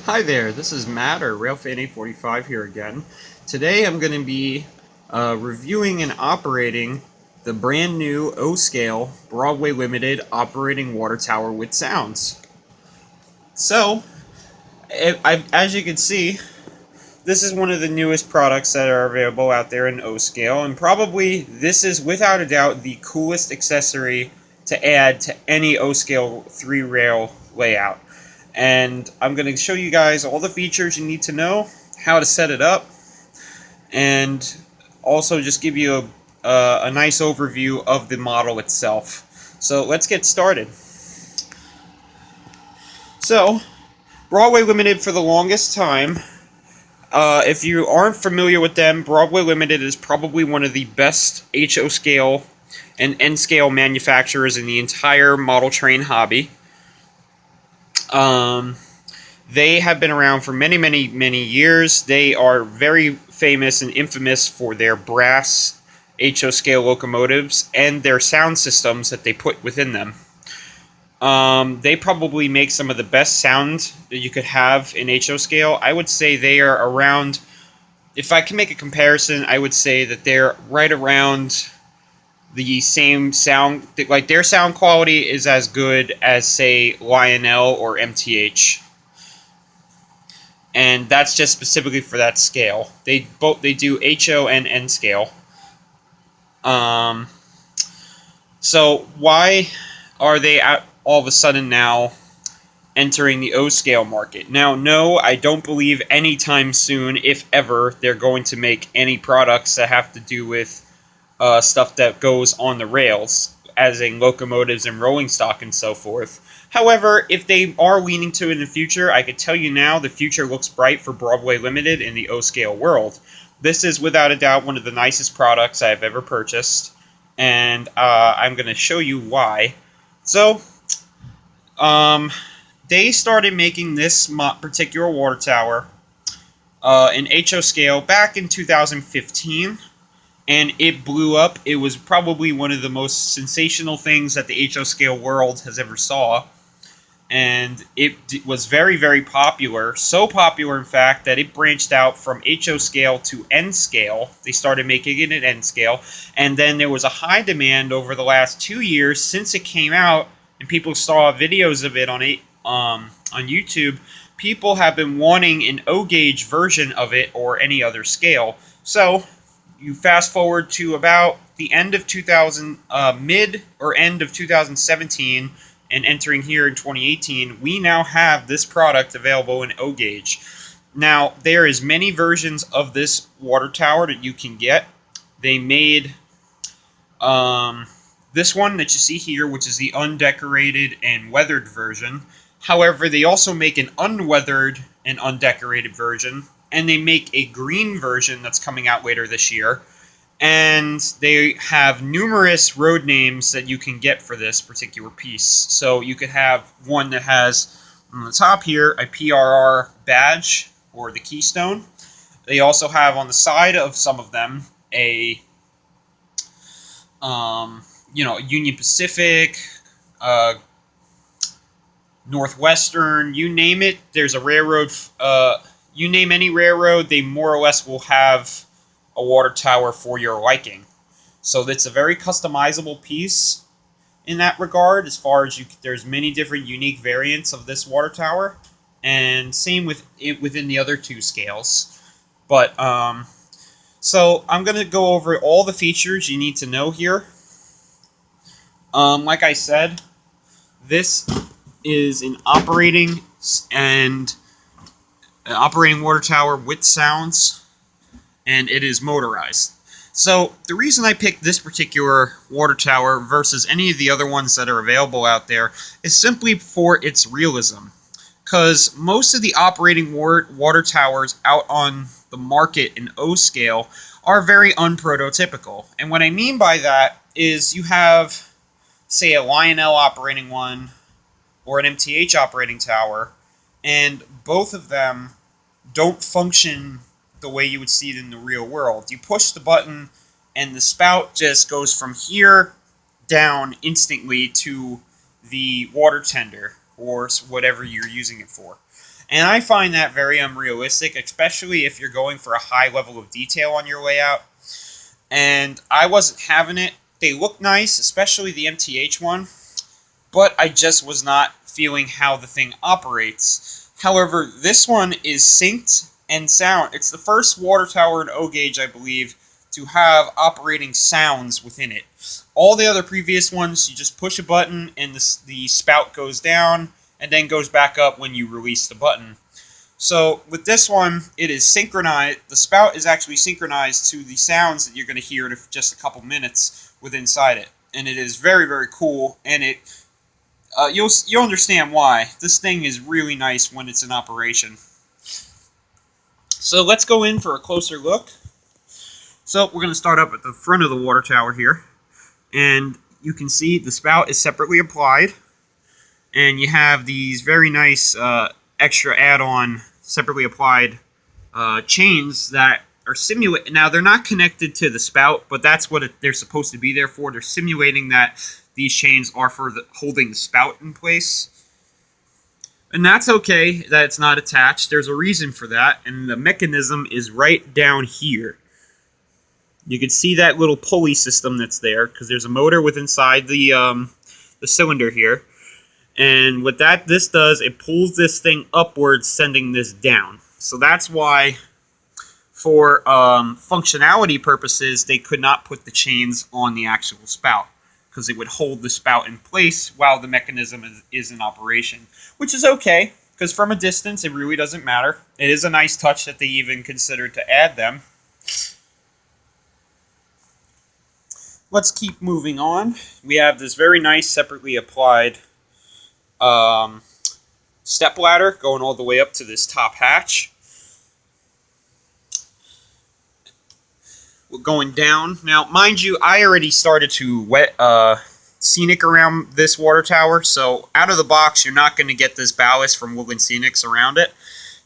Hi there, this is Matt or RailFan845 here again. Today I'm going to be reviewing and operating the brand new O-Scale Broadway Limited operating water tower with sounds. So, as you can see, this is one of the newest products that are available out there in O-Scale, and probably this is without a doubt the coolest accessory to add to any O-Scale 3-rail layout. And I'm going to show you guys all the features you need to know, how to set it up, and also just give you a nice overview of the model itself. So let's get started. So, Broadway Limited for the longest time. If you aren't familiar with them, Broadway Limited is probably one of the best HO scale and N scale manufacturers in the entire model train hobby. They have been around for many, many, many years. They are very famous and infamous for their brass HO scale locomotives and their sound systems that they put within them. They probably make some of the best sound that you could have in HO scale. I would say they are around, if I can make a comparison, I would say that they're right around the same sound, like their sound quality is as good as, say, Lionel or MTH. And that's just specifically for that scale. They do HO and N scale. So why are they all of a sudden now entering the O scale market? Now, no, I don't believe anytime soon, if ever, they're going to make any products that have to do with stuff that goes on the rails, as in locomotives and rolling stock and so forth. However, if they are leaning to it in the future, I could tell you now the future looks bright for Broadway Limited in the O-Scale world. This is without a doubt one of the nicest products I've ever purchased, and I'm going to show you why. So, they started making this particular water tower in HO scale back in 2015. And it blew up. It was probably one of the most sensational things that the HO scale world has ever saw. And it was very, very popular. So popular, in fact, that it branched out from HO scale to N scale. They started making it at N scale. And then there was a high demand over the last 2 years since it came out. And people saw videos of it on YouTube. People have been wanting an Oguage version of it or any other scale. So you fast forward to about the end of mid or end of 2017 and entering here in 2018, we now have this product available in Oguage. Now, there is many versions of this water tower that you can get. They made this one that you see here, which is the undecorated and weathered version. However, they also make an unweathered and undecorated version. And they make a green version that's coming out later this year. And they have numerous road names that you can get for this particular piece. So you could have one that has, on the top here, a PRR badge, or the keystone. They also have on the side of some of them a, Union Pacific, Northwestern, you name it. There's a railroad. You name any railroad, they more or less will have a water tower for your liking. So it's a very customizable piece in that regard, as far as there's many different unique variants of this water tower, and same with it within the other two scales. But so I'm going to go over all the features you need to know here. Like I said, this is an operating water tower with sounds, and it is motorized. So the reason I picked this particular water tower versus any of the other ones that are available out there is simply for its realism. Because most of the operating water towers out on the market in O-scale are very unprototypical. And what I mean by that is you have, say, a Lionel operating one or an MTH operating tower, and both of them don't function the way you would see it in the real world. You push the button and the spout just goes from here down instantly to the water tender or whatever you're using it for. And I find that very unrealistic, especially if you're going for a high level of detail on your way out. And I wasn't having it. They look nice, especially the MTH one, but I just was not feeling how the thing operates. However, this one is synced and sound. It's the first water tower in Oguage, I believe, to have operating sounds within it. All the other previous ones, you just push a button and the spout goes down and then goes back up when you release the button. So with this one, it is synchronized. The spout is actually synchronized to the sounds that you're going to hear in just a couple minutes with inside it. And it is very, very cool, and you'll understand why. This thing is really nice when it's in operation. So let's go in for a closer look. So we're going to start up at the front of the water tower here. And you can see the spout is separately applied. And you have these very nice extra add-on separately applied chains that are simulating. Now, they're not connected to the spout, but that's what they're supposed to be there for. They're simulating that these chains are for holding the spout in place. And that's okay that it's not attached. There's a reason for that, and the mechanism is right down here. You can see that little pulley system that's there, because there's a motor within inside the cylinder here. And what this does, it pulls this thing upwards, sending this down. So that's why, for functionality purposes, they could not put the chains on the actual spout, because it would hold the spout in place while the mechanism is in operation. Which is okay, because from a distance, it really doesn't matter. It is a nice touch that they even considered to add them. Let's keep moving on. We have this very nice separately applied step ladder going all the way up to this top hatch. We're going down. Now, mind you, I already started to scenic around this water tower, so out of the box, you're not going to get this ballast from Woodland Scenics around it.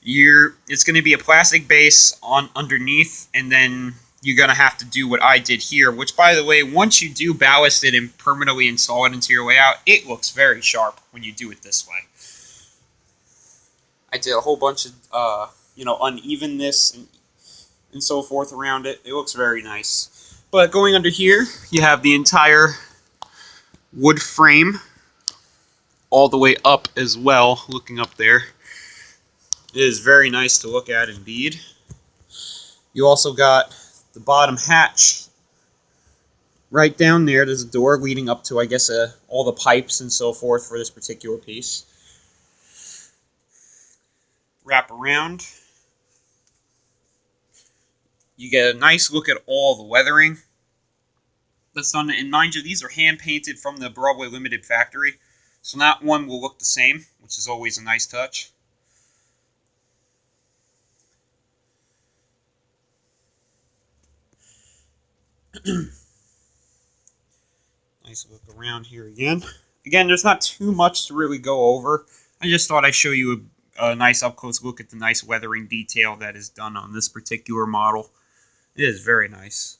It's going to be a plastic base underneath, and then you're going to have to do what I did here, which, by the way, once you do ballast it and permanently install it into your way out, it looks very sharp when you do it this way. I did a whole bunch of, unevenness and so forth around it. It looks very nice. But going under here, you have the entire wood frame all the way up as well, looking up there. It is very nice to look at indeed. You also got the bottom hatch right down there. There's a door leading up to, I guess, all the pipes and so forth for this particular piece. Wrap around. You get a nice look at all the weathering that's done. And mind you, these are hand painted from the Broadway Limited factory, so not one will look the same, which is always a nice touch. Nice look around here again. Again, there's not too much to really go over. I just thought I'd show you a nice up-close look at the nice weathering detail that is done on this particular model. It is very nice.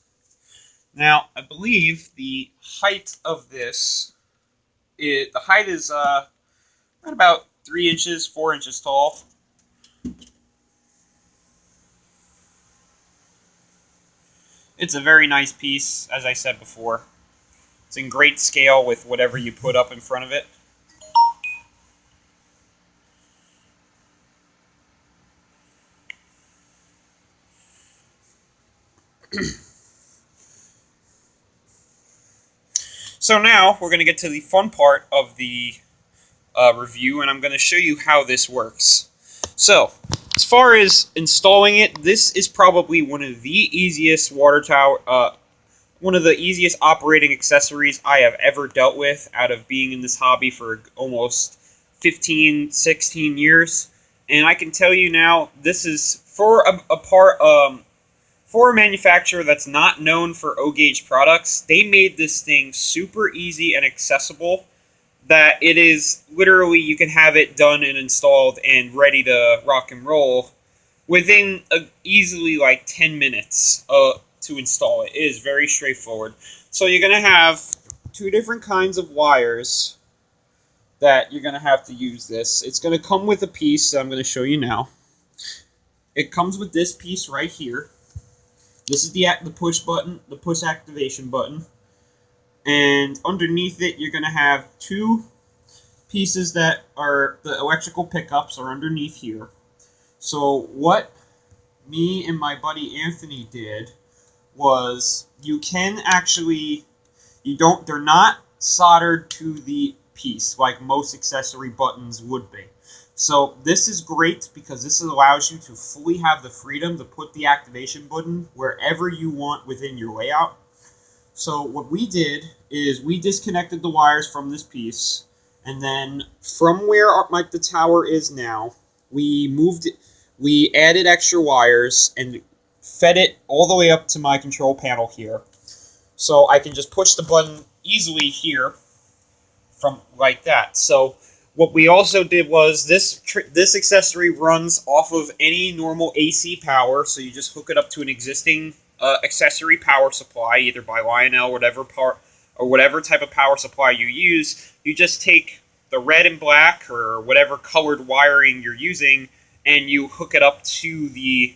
Now, I believe the height of this, the height is right about 3 inches, 4 inches tall. It's a very nice piece, as I said before. It's in great scale with whatever you put up in front of it. So now we're going to get to the fun part of the review, and I'm going to show you how this works. So, as far as installing it, this is probably one of the easiest water tower, one of the easiest operating accessories I have ever dealt with out of being in this hobby for almost 15, 16 years. And I can tell you now, this is for for a manufacturer that's not known for Oguage products. They made this thing super easy and accessible that it is literally, you can have it done and installed and ready to rock and roll within easily like 10 minutes to install it. It is very straightforward. So you're going to have two different kinds of wires that you're going to have to use this. It's going to come with a piece that I'm going to show you now. It comes with this piece right here. This is the push button, the push activation button. And underneath it, you're going to have two pieces that are the electrical pickups are underneath here. So what me and my buddy Anthony did was you can actually, they're not soldered to the piece like most accessory buttons would be. So this is great because this allows you to fully have the freedom to put the activation button wherever you want within your layout. So what we did is we disconnected the wires from this piece, and then from where the tower is now, we added extra wires and fed it all the way up to my control panel here. So I can just push the button easily here from like that. So what we also did was this accessory runs off of any normal AC power, so you just hook it up to an existing accessory power supply, either by Lionel, whatever type of power supply you use. You just take the red and black or whatever colored wiring you're using, and you hook it up to the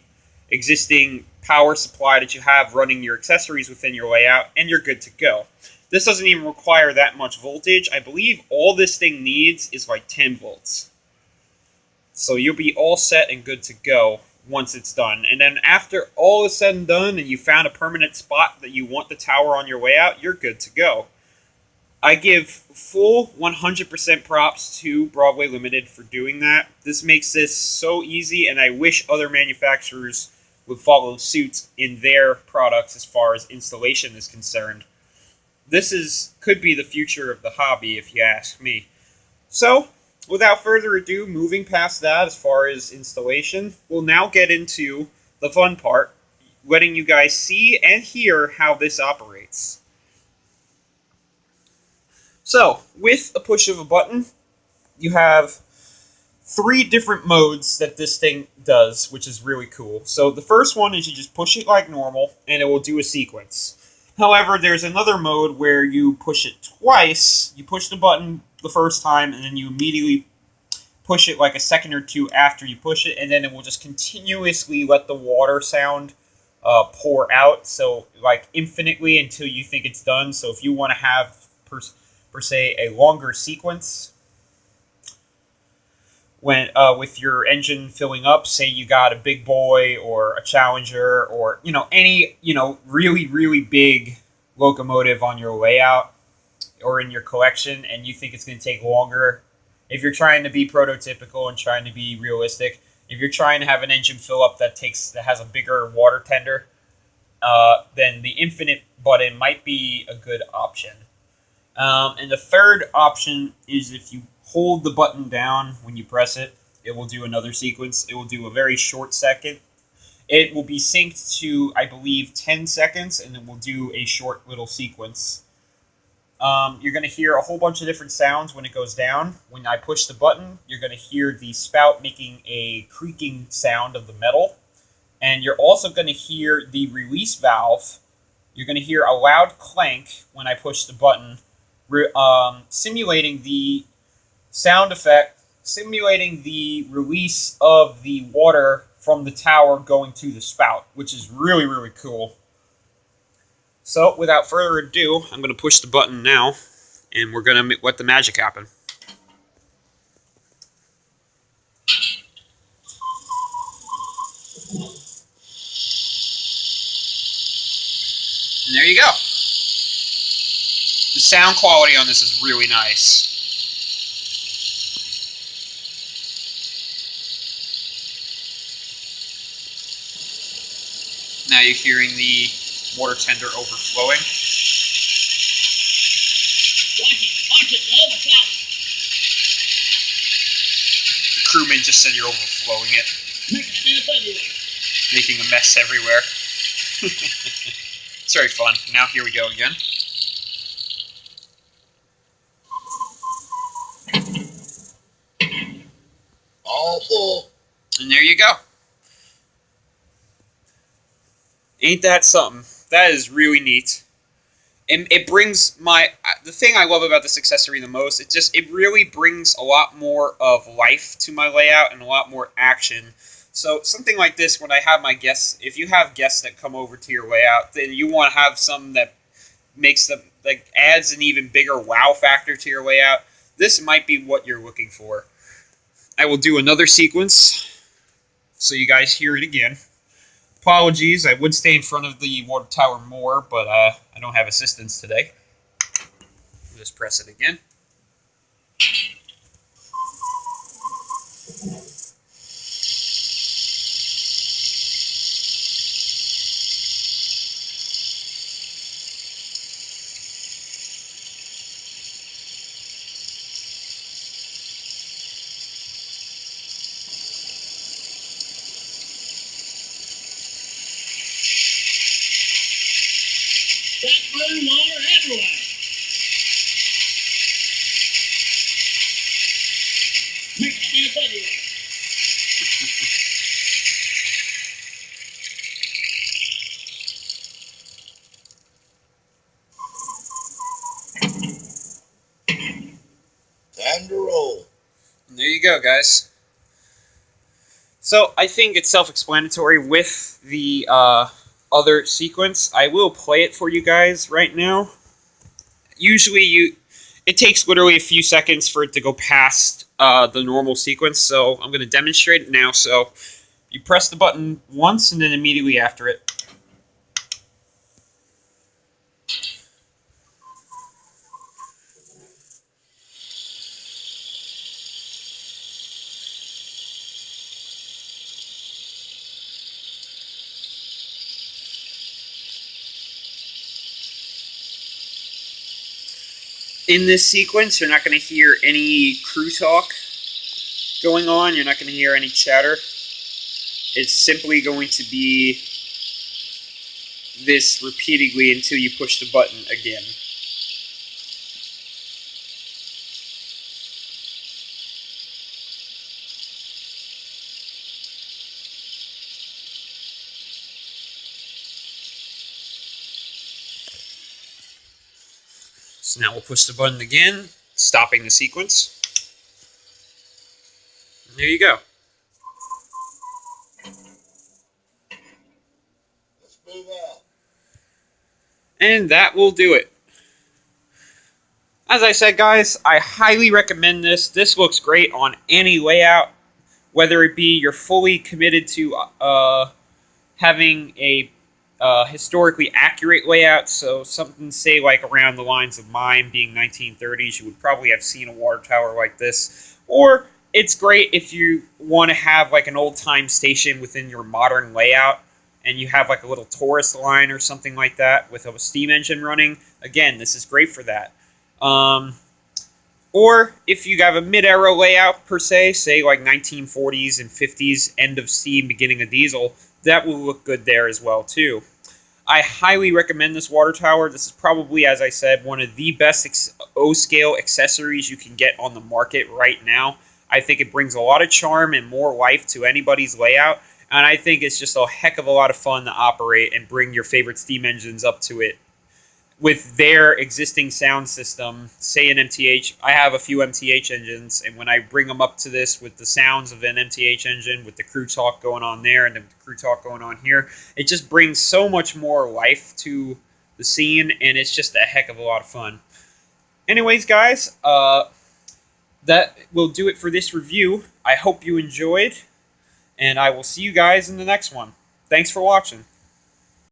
existing power supply that you have running your accessories within your layout, and you're good to go. This doesn't even require that much voltage. I believe all this thing needs is like 10 volts. So you'll be all set and good to go once it's done. And then after all is said and done and you found a permanent spot that you want the tower on your layout, you're good to go. I give full 100% props to Broadway Limited for doing that. This makes this so easy, and I wish other manufacturers would follow suit in their products as far as installation is concerned. This could be the future of the hobby, if you ask me. So, without further ado, moving past that as far as installation, we'll now get into the fun part, letting you guys see and hear how this operates. So, with a push of a button, you have 3 different modes that this thing does, which is really cool. So the first one is you just push it like normal, and it will do a sequence. However, there's another mode where you push it twice. You push the button the first time, and then you immediately push it like a second or two after you push it, and then it will just continuously let the water sound pour out, so like infinitely until you think it's done. So if you want to have, per se, a longer sequence, when with your engine filling up, say you got a big boy or a Challenger or any really big locomotive on your layout or in your collection, and you think it's going to take longer, if you're trying to be prototypical and trying to be realistic, if you're trying to have an engine fill up that has a bigger water tender, then the infinite button might be a good option. And the third option is if you hold the button down when you press it, it will do another sequence. It will do a very short second. It will be synced to, I believe, 10 seconds, and it will do a short little sequence. You're going to hear a whole bunch of different sounds when it goes down. When I push the button, you're going to hear the spout making a creaking sound of the metal. And you're also going to hear the release valve. You're going to hear a loud clank when I push the button, simulating the sound effect, simulating the release of the water from the tower going to the spout, which is really, really cool. So, without further ado, I'm going to push the button now, and we're going to let the magic happen. And there you go. The sound quality on this is really nice. Now you're hearing the water tender overflowing. Watch it, the overflow. The crewman just said you're overflowing it. Making a mess everywhere. It's very fun. Now here we go again. All full. And there you go. Ain't that something? That is really neat. And it brings the thing I love about this accessory the most. It really brings a lot more of life to my layout and a lot more action. So something like this, when I have my guests, if you have guests that come over to your layout, then you want to have some that makes them, like, adds an even bigger wow factor to your layout. This might be what you're looking for. I will do another sequence so you guys hear it again. Apologies, I would stay in front of the water tower more, but I don't have assistance today. Just press it again. That blue water everywhere. Make a mess everywhere. Time to roll. And there you go, guys. So I think it's self-explanatory with the other sequence. I will play it for you guys right now. Usually it takes literally a few seconds for it to go past the normal sequence, so I'm going to demonstrate it now. So you press the button once and then immediately after it. In this sequence, you're not going to hear any crew talk going on. You're not going to hear any chatter. It's simply going to be this repeatedly until you push the button again. So now we'll push the button again, stopping the sequence. And there you go. Let's move out. And that will do it. As I said, guys, I highly recommend this. This looks great on any layout, whether it be you're fully committed to having a historically accurate layout, so something, say, like around the lines of mine being 1930s, you would probably have seen a water tower like this. Or it's great if you want to have like an old-time station within your modern layout, and you have like a little tourist line or something like that with a steam engine running. Again, this is great for that. Or if you have a mid-era layout per se, say like 1940s and 50s, end of steam, beginning of diesel, that will look good there as well too. I highly recommend this water tower. This is probably, as I said, one of the best O-scale accessories you can get on the market right now. I think it brings a lot of charm and more life to anybody's layout, and I think it's just a heck of a lot of fun to operate and bring your favorite steam engines up to it with their existing sound system. Say an MTH, I have a few MTH engines, and when I bring them up to this with the sounds of an MTH engine, with the crew talk going on there and the crew talk going on here, it just brings so much more life to the scene, and it's just a heck of a lot of fun. Anyways, guys, that will do it for this review. I hope you enjoyed, and I will see you guys in the next one. Thanks for watching.